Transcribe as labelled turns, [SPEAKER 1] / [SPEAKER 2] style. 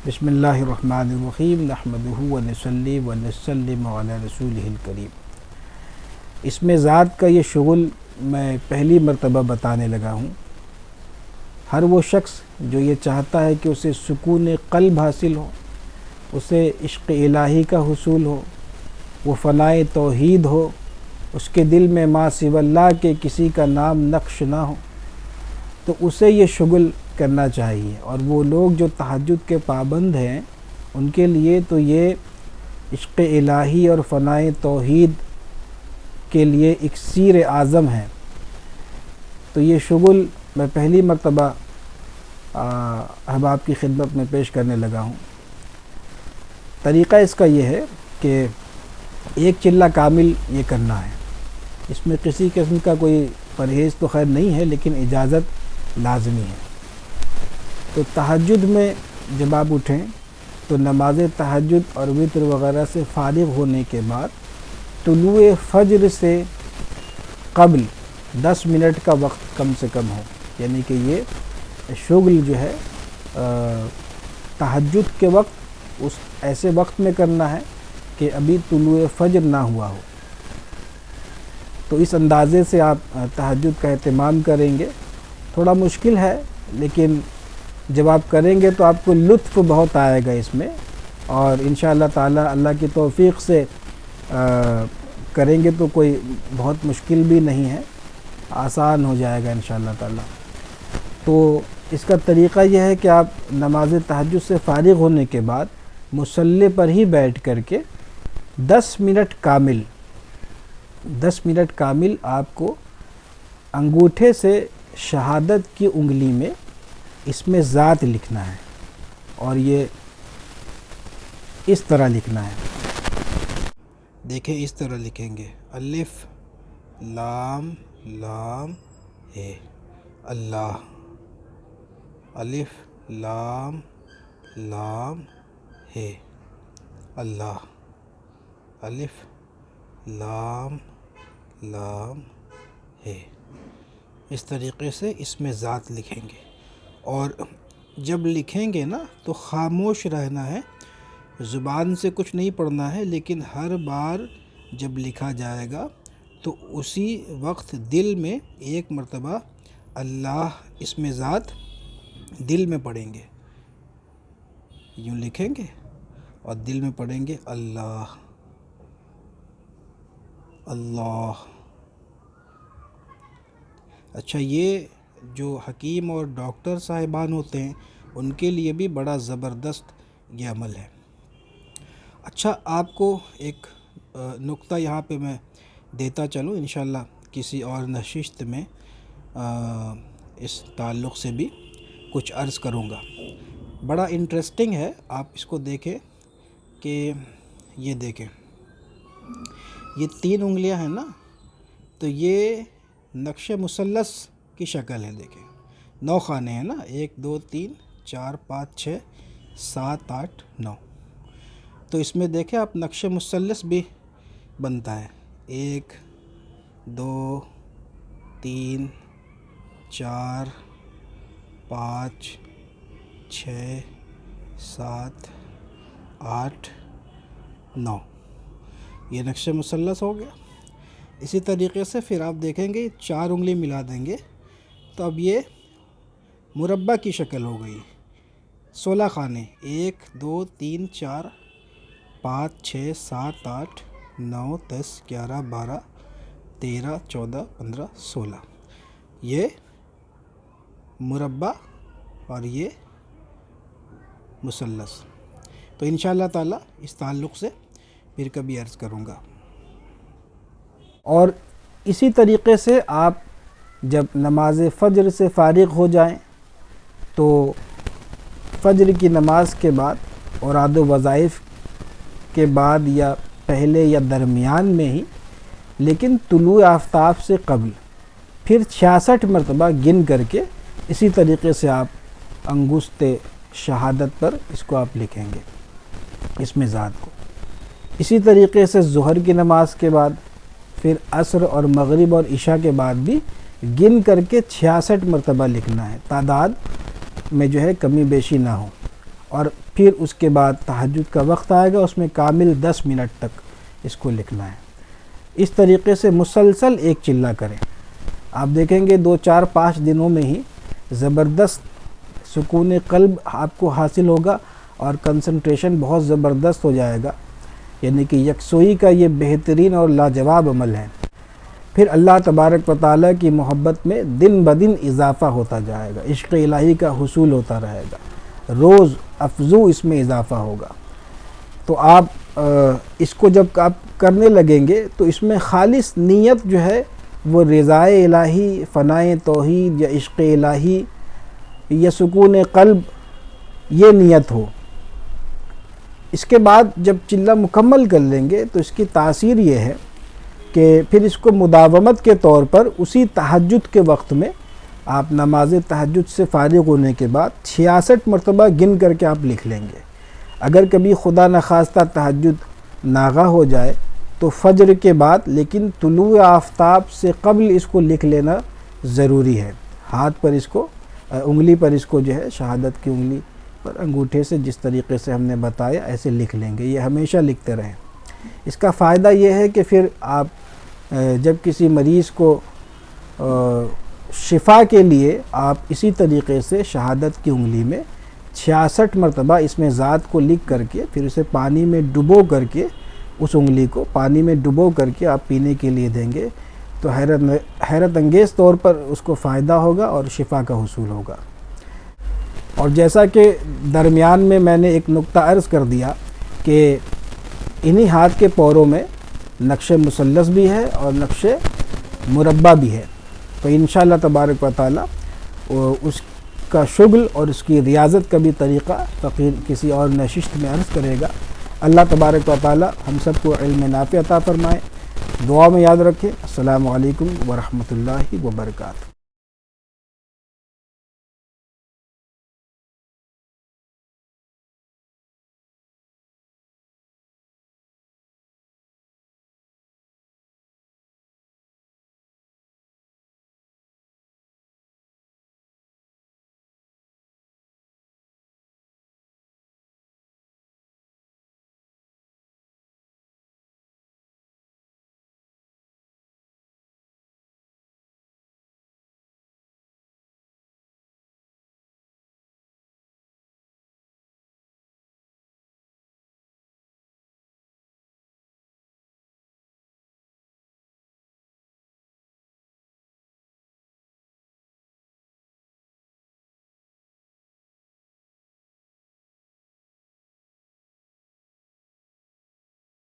[SPEAKER 1] بسم اللہ الرحمن الرحیم نحمدہ ونصلی ونسلم علی رسولہ الکریم۔ اسم ذات کا یہ شغل میں پہلی مرتبہ بتانے لگا ہوں۔ ہر وہ شخص جو یہ چاہتا ہے کہ اسے سکون قلب حاصل ہو، اسے عشق الہی کا حصول ہو، وہ فنائے توحید ہو، اس کے دل میں ما سوی اللہ کے کسی کا نام نقش نہ ہو، تو اسے یہ شغل کرنا چاہیے۔ اور وہ لوگ جو تہجد کے پابند ہیں ان کے لیے تو یہ عشق الہی اور فنائے توحید کے لیے اکسیر اعظم ہے۔ تو یہ شغل میں پہلی مرتبہ احباب کی خدمت میں پیش کرنے لگا ہوں۔ طریقہ اس کا یہ ہے کہ ایک چلہ کامل یہ کرنا ہے۔ اس میں کسی قسم کا کوئی پرہیز تو خیر نہیں ہے، لیکن اجازت لازمی ہے۔ تو تہجد میں جب آپ اٹھیں تو نماز تہجد اور وتر وغیرہ سے فارغ ہونے کے بعد طلوع فجر سے قبل 10 منٹ کا وقت کم سے کم ہو، یعنی کہ یہ شغل جو ہے تہجد کے وقت اس ایسے وقت میں کرنا ہے کہ ابھی طلوع فجر نہ ہوا ہو۔ تو اس اندازے سے آپ تہجد کا اہتمام کریں گے۔ تھوڑا مشکل ہے، لیکن جب آپ کریں گے تو آپ کو لطف بہت آئے گا اس میں، اور انشاءاللہ تعالی اللہ کی توفیق سے کریں گے تو کوئی بہت مشکل بھی نہیں ہے، آسان ہو جائے گا انشاءاللہ تعالی۔ تو اس کا طریقہ یہ ہے کہ آپ نماز تہجد سے فارغ ہونے کے بعد مصلی پر ہی بیٹھ کر کے 10 منٹ کامل آپ کو انگوٹھے سے شہادت کی انگلی میں اس میں ذات لکھنا ہے، اور یہ اس طرح لکھنا ہے۔ دیکھیں اس طرح لکھیں گے: الف لام لام ہے اللہ، الف لام لام ہے اللہ، الف لام لام ہے۔ اس طریقے سے اس میں ذات لکھیں گے، اور جب لکھیں گے نا تو خاموش رہنا ہے، زبان سے کچھ نہیں پڑھنا ہے، لیکن ہر بار جب لکھا جائے گا تو اسی وقت دل میں ایک مرتبہ اللہ اس میں ذات دل میں پڑھیں گے۔ یوں لکھیں گے اور دل میں پڑھیں گے اللہ اللہ۔ اچھا، یہ جو حکیم اور ڈاکٹر صاحبان ہوتے ہیں ان کے لیے بھی بڑا زبردست یہ عمل ہے۔ اچھا، آپ کو ایک نقطہ یہاں پہ میں دیتا چلوں، انشاءاللہ کسی اور نشست میں اس تعلق سے بھی کچھ عرض کروں گا۔ بڑا انٹرسٹنگ ہے، آپ اس کو دیکھیں کہ یہ دیکھیں، یہ 3 انگلیاں ہیں نا، تو یہ نقش مثلث کی شکل ہے۔ دیکھیں 9 خانے ہیں نا، 1 2 3 4 5 6 7 8 9۔ تو اس میں دیکھیں آپ نقش مثلث بھی بنتا ہے، 1 2 3 4 5 6 7 8 9۔ یہ نقش مثلث ہو گیا۔ اسی طریقے سے پھر آپ دیکھیں گے 4 انگلی ملا دیں گے تو اب یہ مربع کی شکل ہو گئی۔ 16 خانے، 1 2 3 4 5 6 7 8 9 10 11 12 13 14 15 16۔ یہ مربع اور یہ مثلث۔ تو انشاءاللہ تعالی اس تعلق سے پھر کبھی عرض کروں گا۔ اور اسی طریقے سے آپ جب نماز فجر سے فارغ ہو جائیں تو فجر کی نماز کے بعد اوراد و وظائف کے بعد یا پہلے یا درمیان میں ہی، لیکن طلوع آفتاب سے قبل پھر 66 مرتبہ گن کر کے اسی طریقے سے آپ انگشت شہادت پر اس کو آپ لکھیں گے، اس میں ذات کو۔ اسی طریقے سے ظہر کی نماز کے بعد پھر عصر اور مغرب اور عشاء کے بعد بھی گن کر کے 66 مرتبہ لکھنا ہے، تعداد میں جو ہے کمی بیشی نہ ہو۔ اور پھر اس کے بعد تہجد کا وقت آئے گا، اس میں کامل 10 منٹ تک اس کو لکھنا ہے۔ اس طریقے سے مسلسل ایک چلہ کریں، آپ دیکھیں گے 2 4 5 دنوں میں ہی زبردست سکون قلب آپ کو حاصل ہوگا اور کنسنٹریشن بہت زبردست ہو جائے گا، یعنی کہ یکسوئی کا یہ بہترین اور لاجواب عمل ہے۔ پھر اللہ تبارک و تعالیٰ کی محبت میں دن بدن اضافہ ہوتا جائے گا، عشق الہی کا حصول ہوتا رہے گا، روز افزوں اس میں اضافہ ہوگا۔ تو آپ اس کو جب آپ کرنے لگیں گے تو اس میں خالص نیت جو ہے وہ رضائے الہی، فنائے توحید یا عشق الہی یا سکون قلب، یہ نیت ہو۔ اس کے بعد جب چلہ مکمل کر لیں گے تو اس کی تاثیر یہ ہے کہ پھر اس کو مداومت کے طور پر اسی تہجد کے وقت میں آپ نماز تہجد سے فارغ ہونے کے بعد 66 مرتبہ گن کر کے آپ لکھ لیں گے۔ اگر کبھی خدا نخواستہ تہجد ناغہ ہو جائے تو فجر کے بعد، لیکن طلوع آفتاب سے قبل اس کو لکھ لینا ضروری ہے۔ ہاتھ پر اس کو، انگلی پر اس کو جو ہے شہادت کی انگلی پر انگوٹھے سے جس طریقے سے ہم نے بتایا ایسے لکھ لیں گے، یہ ہمیشہ لکھتے رہیں۔ اس کا فائدہ یہ ہے کہ پھر آپ جب کسی مریض کو شفا کے لیے آپ اسی طریقے سے شہادت کی انگلی میں 66 مرتبہ اس میں ذات کو لکھ کر کے پھر اسے پانی میں ڈبو کر کے، اس انگلی کو پانی میں ڈبو کر کے آپ پینے کے لیے دیں گے تو حیرت انگیز طور پر اس کو فائدہ ہوگا اور شفا کا حصول ہوگا۔ اور جیسا کہ درمیان میں نے ایک نقطہ عرض کر دیا کہ انہی ہاتھ کے پوروں میں نقش مثلث بھی ہے اور نقش مربع بھی ہے، تو انشاءاللہ تبارک و تعالی اس کا شغل اور اس کی ریاضت کا بھی طریقہ فقیر کسی اور نشست میں عرض کرے گا۔ اللہ تبارک و تعالی ہم سب کو علم نافع عطا فرمائے، دعا میں یاد رکھیں۔ السلام علیکم ورحمۃ اللہ وبرکاتہ۔